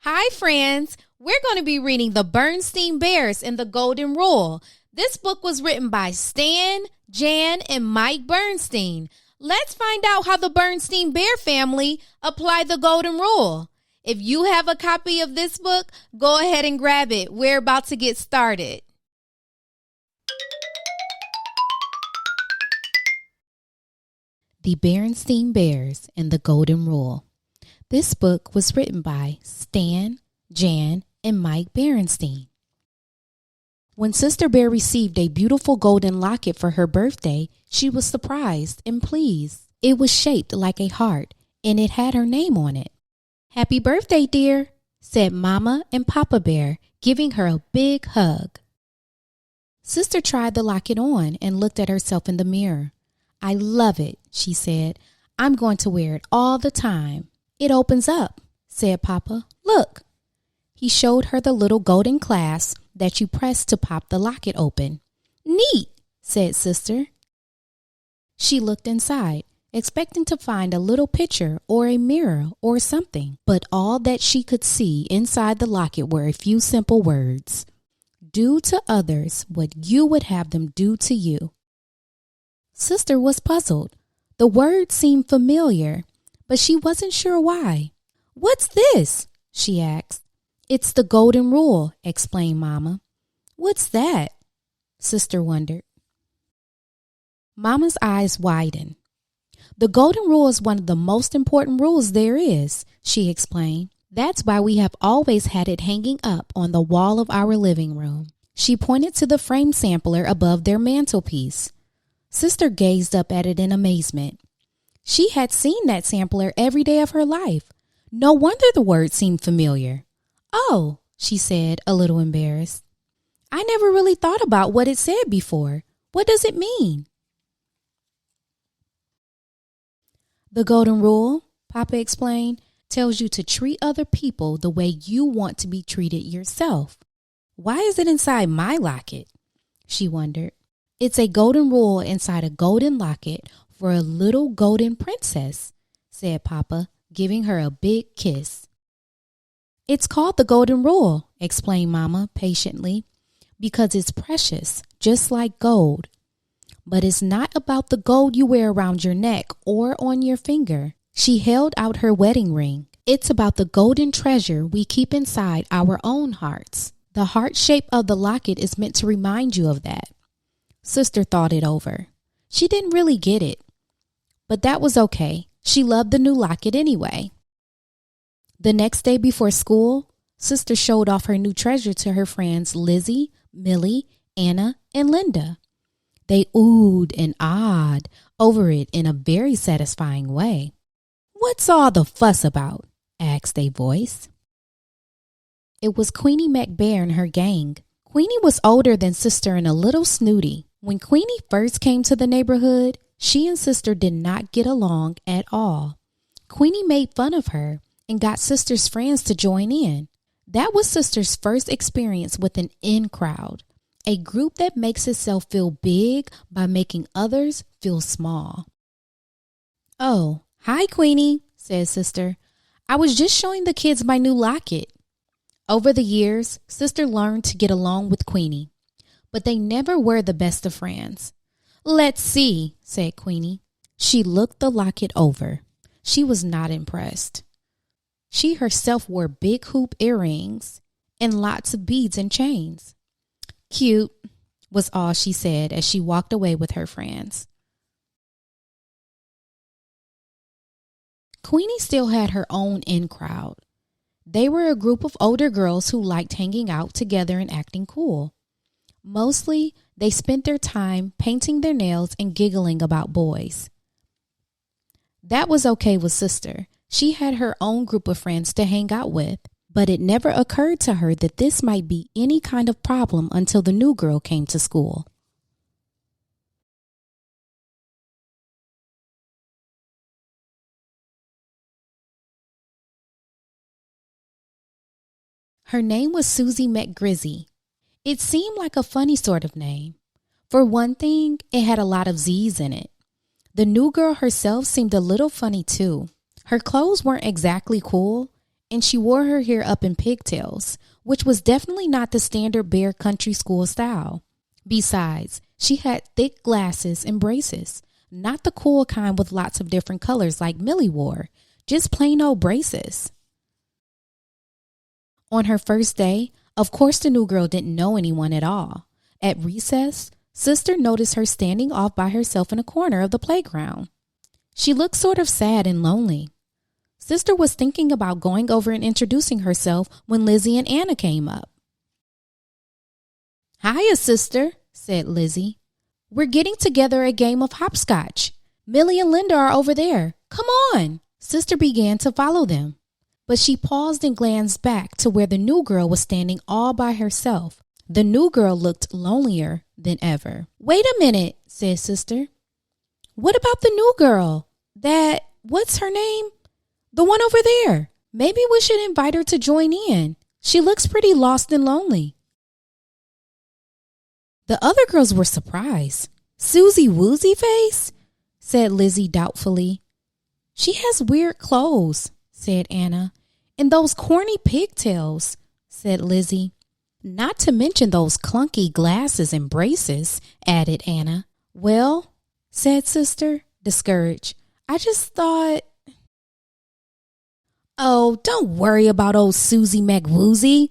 Hi, friends. We're going to be reading The Berenstain Bears and the Golden Rule. This book was written by Stan, Jan, and Mike Berenstain. Let's find out how the Berenstain Bear family applied the Golden Rule. If you have a copy of this book, go ahead and grab it. We're about to get started. The Berenstain Bears and the Golden Rule. This book was written by Stan, Jan, and Mike Berenstain. When Sister Bear received a beautiful golden locket for her birthday, she was surprised and pleased. It was shaped like a heart, and it had her name on it. "Happy birthday, dear," said Mama and Papa Bear, giving her a big hug. Sister tried the locket on and looked at herself in the mirror. "I love it," she said. "I'm going to wear it all the time." "It opens up," said Papa. "Look." He showed her the little golden clasp that you press to pop the locket open. "Neat," said Sister. She looked inside, expecting to find a little picture or a mirror or something, but all that she could see inside the locket were a few simple words. "Do to others what you would have them do to you." Sister was puzzled. The words seemed familiar, but she wasn't sure why. "What's this?" she asked. "It's the Golden Rule," explained Mama. "What's that?" Sister wondered. Mama's eyes widened. "The Golden Rule is one of the most important rules there is," she explained. "That's why we have always had it hanging up on the wall of our living room." She pointed to the frame sampler above their mantelpiece. Sister gazed up at it in amazement. She had seen that sampler every day of her life. No wonder the word seemed familiar. "Oh," she said, a little embarrassed. "I never really thought about what it said before. What does it mean?" "The Golden Rule," Papa explained, "tells you to treat other people the way you want to be treated yourself." "Why is it inside my locket?" she wondered. "It's a golden rule inside a golden locket for a little golden princess," said Papa, giving her a big kiss. "It's called the Golden Rule," explained Mama patiently, "because it's precious, just like gold. But it's not about the gold you wear around your neck or on your finger." She held out her wedding ring. "It's about the golden treasure we keep inside our own hearts. The heart shape of the locket is meant to remind you of that." Sister thought it over. She didn't really get it, but that was okay. She loved the new locket anyway. The next day before school, Sister showed off her new treasure to her friends Lizzie, Millie, Anna, and Linda. They oohed and ahed over it in a very satisfying way. "What's all the fuss about?" asked a voice. It was Queenie McBear and her gang. Queenie was older than Sister and a little snooty. When Queenie first came to the neighborhood, she and Sister did not get along at all. Queenie made fun of her and got Sister's friends to join in. That was Sister's first experience with an in crowd, a group that makes itself feel big by making others feel small. "Oh, hi, Queenie," said Sister. "I was just showing the kids my new locket." Over the years, Sister learned to get along with Queenie, but they never were the best of friends. "Let's see," said Queenie. She looked the locket over. She was not impressed. She herself wore big hoop earrings and lots of beads and chains. "Cute," was all she said as she walked away with her friends. Queenie still had her own in crowd. They were a group of older girls who liked hanging out together and acting cool. Mostly, they spent their time painting their nails and giggling about boys. That was okay with Sister. She had her own group of friends to hang out with, but it never occurred to her that this might be any kind of problem until the new girl came to school. Her name was Susie McGrizzy. It seemed like a funny sort of name. For one thing, it had a lot of Z's in it. The new girl herself seemed a little funny too. Her clothes weren't exactly cool, and she wore her hair up in pigtails, which was definitely not the standard Bear country school style. Besides, she had thick glasses and braces, not the cool kind with lots of different colors like Millie wore, just plain old braces. On her first day, of course the new girl didn't know anyone at all. At recess, Sister noticed her standing off by herself in a corner of the playground. She looked sort of sad and lonely. Sister was thinking about going over and introducing herself when Lizzie and Anna came up. "Hiya, Sister," said Lizzie. "We're getting together a game of hopscotch. Millie and Linda are over there. Come on." Sister began to follow them, but she paused and glanced back to where the new girl was standing all by herself. The new girl looked lonelier than ever. "Wait a minute," said Sister. "What about the new girl? What's her name? The one over there. Maybe we should invite her to join in. She looks pretty lost and lonely." The other girls were surprised. "Susie Woozy Face?" said Lizzie doubtfully. "She has weird clothes," said Anna. "And those corny pigtails," said Lizzie. "Not to mention those clunky glasses and braces," added Anna. "Well," said Sister, discouraged, "I just thought—" "Oh, don't worry about old Susie McWoozy,"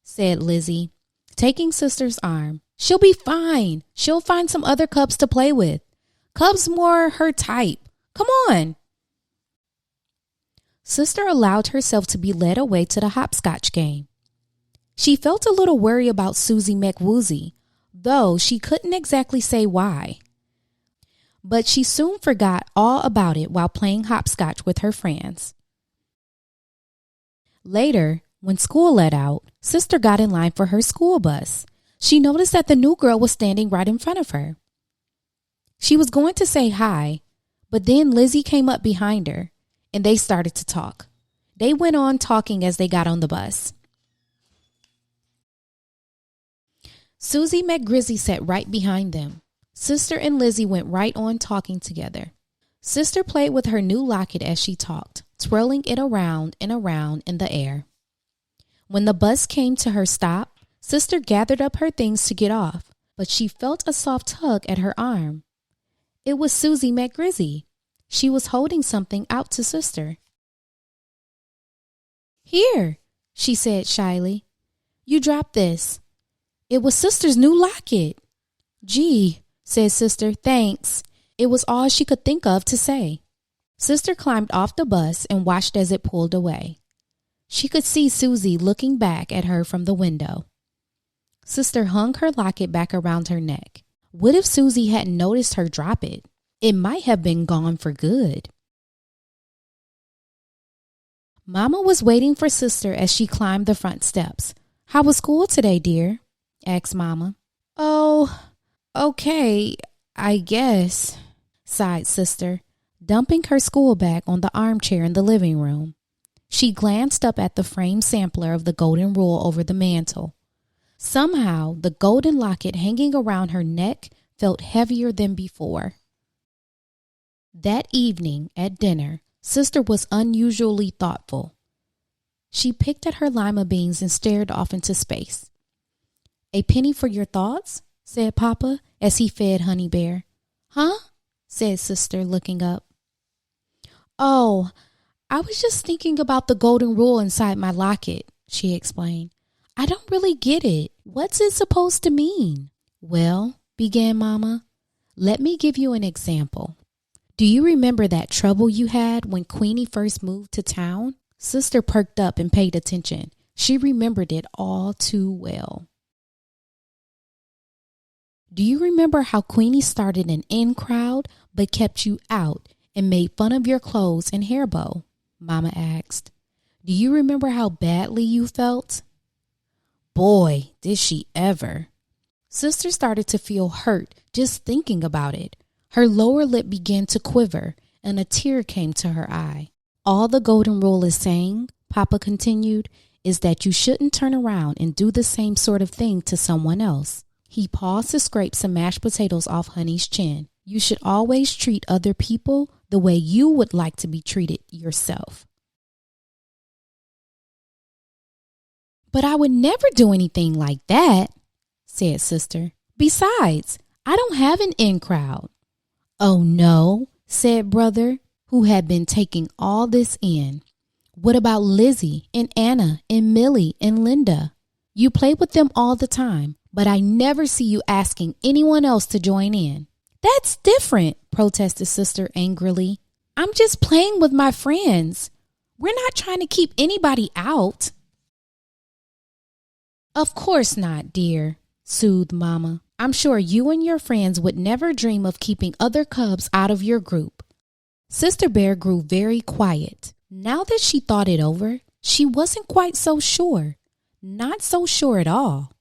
said Lizzie, taking Sister's arm. "She'll be fine. She'll find some other cubs to play with. Cubs more her type. Come on." Sister allowed herself to be led away to the hopscotch game. She felt a little worried about Susie McWoozy, though she couldn't exactly say why. But she soon forgot all about it while playing hopscotch with her friends. Later, when school let out, Sister got in line for her school bus. She noticed that the new girl was standing right in front of her. She was going to say hi, but then Lizzie came up behind her, and they started to talk. They went on talking as they got on the bus. Susie McGrizzy sat right behind them. Sister and Lizzie went right on talking together. Sister played with her new locket as she talked, twirling it around and around in the air. When the bus came to her stop, Sister gathered up her things to get off, but she felt a soft tug at her arm. It was Susie McGrizzy. She was holding something out to Sister. "Here," she said shyly. "You dropped this." It was Sister's new locket. "Gee," said Sister, "thanks." It was all she could think of to say. Sister climbed off the bus and watched as it pulled away. She could see Susie looking back at her from the window. Sister hung her locket back around her neck. What if Susie hadn't noticed her drop it? It might have been gone for good. Mama was waiting for Sister as she climbed the front steps. "How was school today, dear?" asked Mama. "Oh, okay, I guess," sighed Sister, dumping her school bag on the armchair in the living room. She glanced up at the framed sampler of the golden rule over the mantel. Somehow, the golden locket hanging around her neck felt heavier than before. That evening at dinner, Sister was unusually thoughtful. She picked at her lima beans and stared off into space. "A penny for your thoughts?" said Papa as he fed Honey Bear. "Huh?" said Sister, looking up. "Oh, I was just thinking about the golden rule inside my locket," she explained. "I don't really get it. What's it supposed to mean?" "Well," began Mama, "let me give you an example. Do you remember that trouble you had when Queenie first moved to town?" Sister perked up and paid attention. She remembered it all too well. "Do you remember how Queenie started an in crowd but kept you out and made fun of your clothes and hair bow?" Mama asked. "Do you remember how badly you felt?" Boy, did she ever. Sister started to feel hurt just thinking about it. Her lower lip began to quiver and a tear came to her eye. "All the golden rule is saying," Papa continued, "is that you shouldn't turn around and do the same sort of thing to someone else." He paused to scrape some mashed potatoes off Honey's chin. "You should always treat other people the way you would like to be treated yourself." But I would never do anything like that, said Sister. Besides, I don't have an in crowd. Oh no, said Brother, who had been taking all this in. What about Lizzie and Anna and Millie and Linda? You play with them all the time, but I never see you asking anyone else to join in. That's different, protested Sister angrily. I'm just playing with my friends. We're not trying to keep anybody out. Of course not, dear, soothed Mama. I'm sure you and your friends would never dream of keeping other cubs out of your group. Sister Bear grew very quiet. Now that she thought it over, she wasn't quite so sure. Not so sure at all.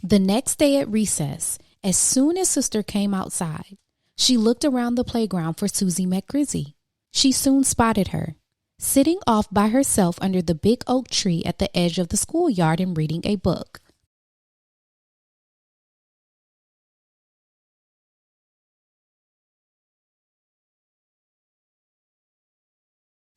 The next day at recess, as soon as Sister came outside, she looked around the playground for Susie McGrizzy. She soon spotted her, sitting off by herself under the big oak tree at the edge of the schoolyard and reading a book.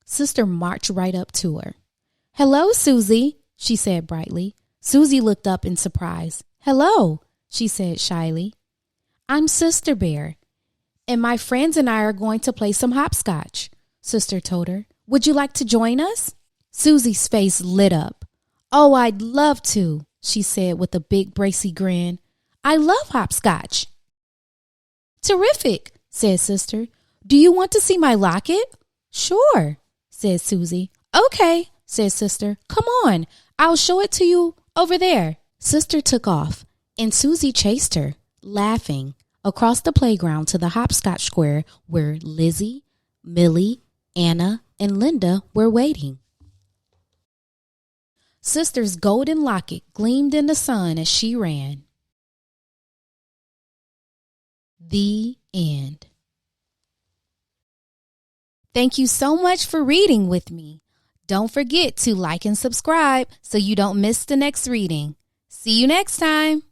Sister marched right up to her. Hello, Susie, she said brightly. Susie looked up in surprise. Hello, she said shyly. I'm Sister Bear, and my friends and I are going to play some hopscotch, Sister told her. Would you like to join us? Susie's face lit up. Oh, I'd love to, she said with a big bracy grin. I love hopscotch. Terrific, said Sister. Do you want to see my locket? Sure, said Susie. Okay, said Sister. Come on, I'll show it to you over there. Sister took off, and Susie chased her, laughing, across the playground to the hopscotch square where Lizzie, Millie, Anna, and Linda were waiting. Sister's golden locket gleamed in the sun as she ran. The end. Thank you so much for reading with me. Don't forget to like and subscribe so you don't miss the next reading. See you next time.